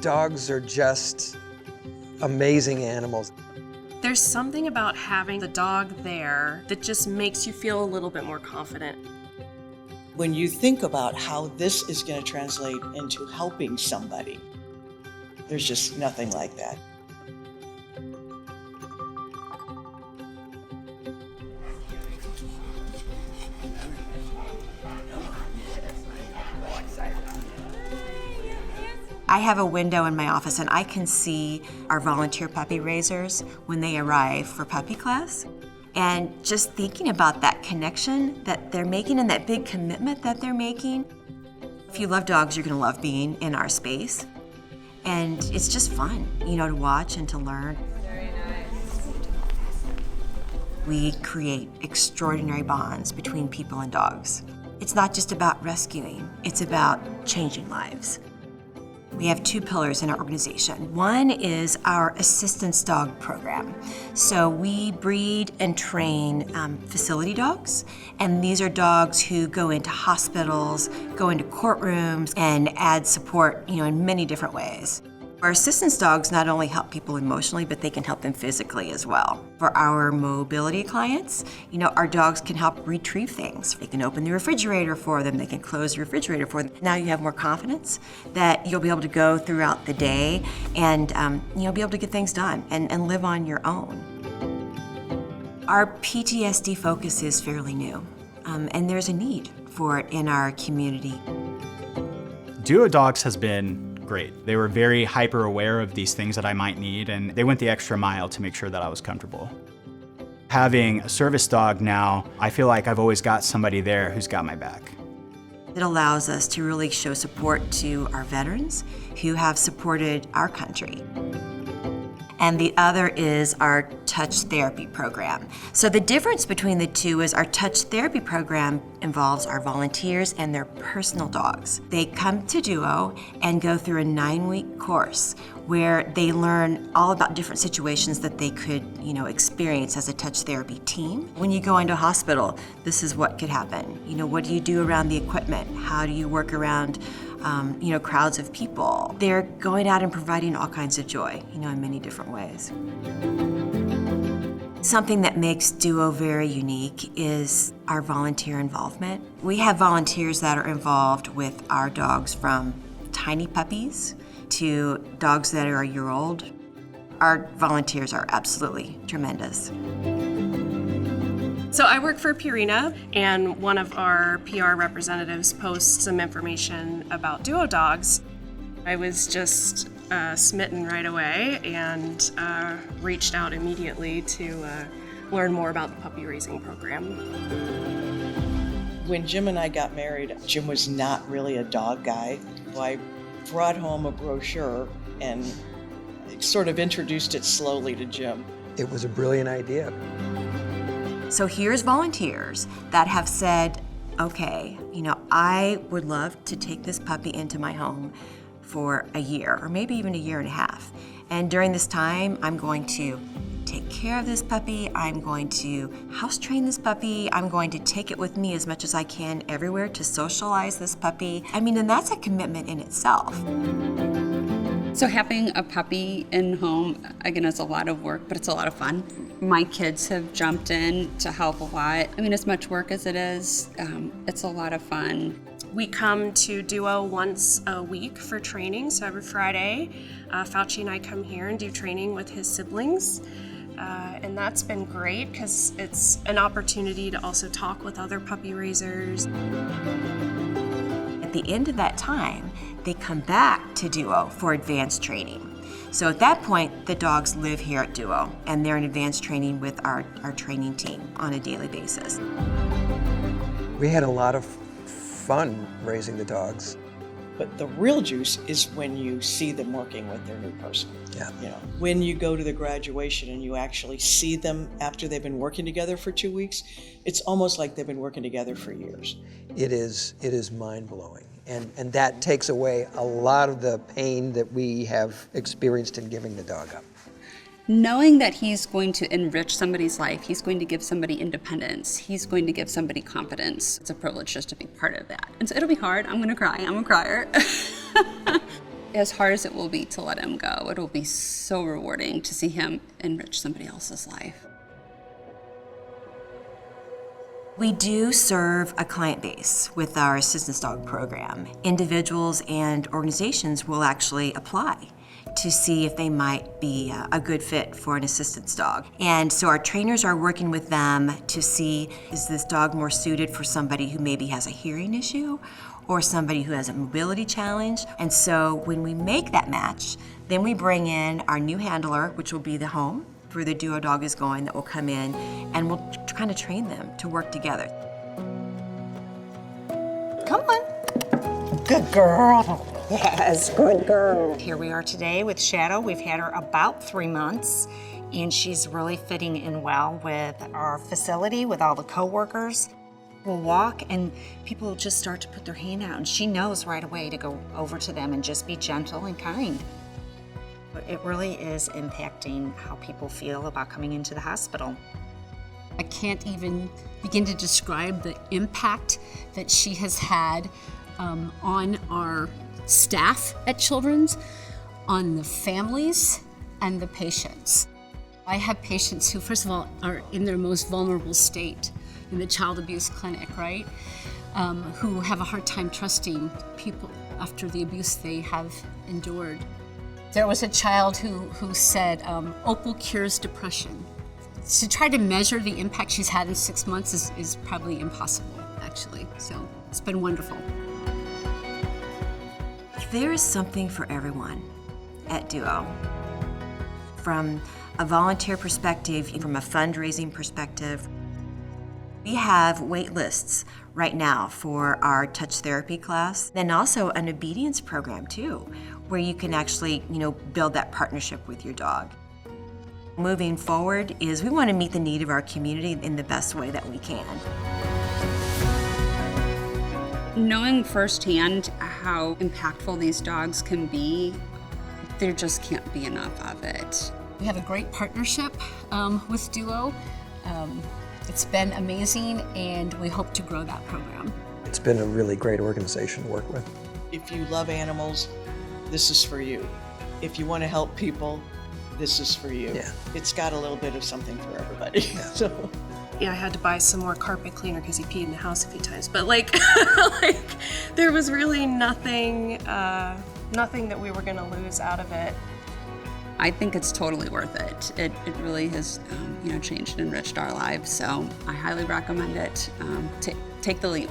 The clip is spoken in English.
Dogs are just amazing animals. There's something about having the dog there that just makes you feel a little bit more confident. When you think about how this is going to translate into helping somebody, there's just nothing like that. I have a window in my office and I can see our volunteer puppy raisers when they arrive for puppy class. And just thinking about that connection that they're making and that big commitment that they're making. If you love dogs, you're gonna love being in our space. And it's just fun, to watch and to learn. Very nice. We create extraordinary bonds between people and dogs. It's not just about rescuing, it's about changing lives. We have two pillars in our organization. One is our assistance dog program. So we breed and train facility dogs, and these are dogs who go into hospitals, go into courtrooms, and add support, in many different ways. Our assistance dogs not only help people emotionally, but they can help them physically as well. For our mobility clients, our dogs can help retrieve things. They can open the refrigerator for them, they can close the refrigerator for them. Now you have more confidence that you'll be able to go throughout the day and be able to get things done and live on your own. Our PTSD focus is fairly new, and there's a need for it in our community. Duo Dogs has been great. They were very hyper aware of these things that I might need, and they went the extra mile to make sure that I was comfortable. Having a service dog now, I feel like I've always got somebody there who's got my back. It allows us to really show support to our veterans who have supported our country. And the other is our touch therapy program. So the difference between the two is our touch therapy program involves our volunteers and their personal dogs. They come to Duo and go through a 9-week course where they learn all about different situations that they could, experience as a touch therapy team. When you go into a hospital, this is what could happen. What do you do around the equipment? How do you work around crowds of people? They're going out and providing all kinds of joy, in many different ways. Something that makes Duo very unique is our volunteer involvement. We have volunteers that are involved with our dogs from tiny puppies to dogs that are a year old. Our volunteers are absolutely tremendous. So I work for Purina, and one of our PR representatives posts some information about Duo Dogs. I was just smitten right away and reached out immediately to learn more about the puppy raising program. When Jim and I got married, Jim was not really a dog guy. So I brought home a brochure and sort of introduced it slowly to Jim. It was a brilliant idea. So here's volunteers that have said, okay, I would love to take this puppy into my home for a year or maybe even a year and a half. And during this time, I'm going to take care of this puppy. I'm going to house train this puppy. I'm going to take it with me as much as I can everywhere to socialize this puppy. And that's a commitment in itself. So having a puppy in home, again, is a lot of work, but it's a lot of fun. My kids have jumped in to help a lot. As much work as it is, it's a lot of fun. We come to Duo once a week for training, so every Friday, Fauci and I come here and do training with his siblings. And that's been great because it's an opportunity to also talk with other puppy raisers. At the end of that time, they come back to Duo for advanced training. So at that point, the dogs live here at Duo, and they're in advanced training with our training team on a daily basis. We had a lot of fun raising the dogs. But the real juice is when you see them working with their new person. Yeah. When you go to the graduation and you actually see them after they've been working together for 2 weeks, it's almost like they've been working together for years. It is mind-blowing. And that takes away a lot of the pain that we have experienced in giving the dog up. Knowing that he's going to enrich somebody's life, he's going to give somebody independence, he's going to give somebody confidence. It's a privilege just to be part of that. And so it'll be hard. I'm going to cry. I'm a crier. as hard as it will be to let him go, it'll be so rewarding to see him enrich somebody else's life. We do serve a client base with our assistance dog program. Individuals and organizations will actually apply to see if they might be a good fit for an assistance dog. And so our trainers are working with them to see, is this dog more suited for somebody who maybe has a hearing issue or somebody who has a mobility challenge? And so when we make that match, then we bring in our new handler, which will be the home where the Duo dog is going, that will come in, and we'll kind of train them to work together. Come on. Good girl. Yes, good girl. Here we are today with Shadow. We've had her about 3 months, and she's really fitting in well with our facility, with all the coworkers. We'll walk, and people will just start to put their hand out, and she knows right away to go over to them and just be gentle and kind. It really is impacting how people feel about coming into the hospital. I can't even begin to describe the impact that she has had on our staff at Children's, on the families and the patients. I have patients who, first of all, are in their most vulnerable state in the child abuse clinic, right? Who have a hard time trusting people after the abuse they have endured. There was a child who said, Opal cures depression. To try to measure the impact she's had in 6 months is probably impossible, actually. So it's been wonderful. There is something for everyone at Duo. From a volunteer perspective, from a fundraising perspective, we have wait lists right now for our touch therapy class, and also an obedience program too, where you can actually, build that partnership with your dog. Moving forward is we want to meet the need of our community in the best way that we can. Knowing firsthand how impactful these dogs can be, there just can't be enough of it. We have a great partnership with Duo. It's been amazing, and we hope to grow that program. It's been a really great organization to work with. If you love animals, this is for you. If you want to help people, this is for you. Yeah. It's got a little bit of something for everybody. So. Yeah, I had to buy some more carpet cleaner because he peed in the house a few times. But like there was really nothing that we were going to lose out of it. I think it's totally worth it. It really has, changed and enriched our lives. So I highly recommend it. Take the leap.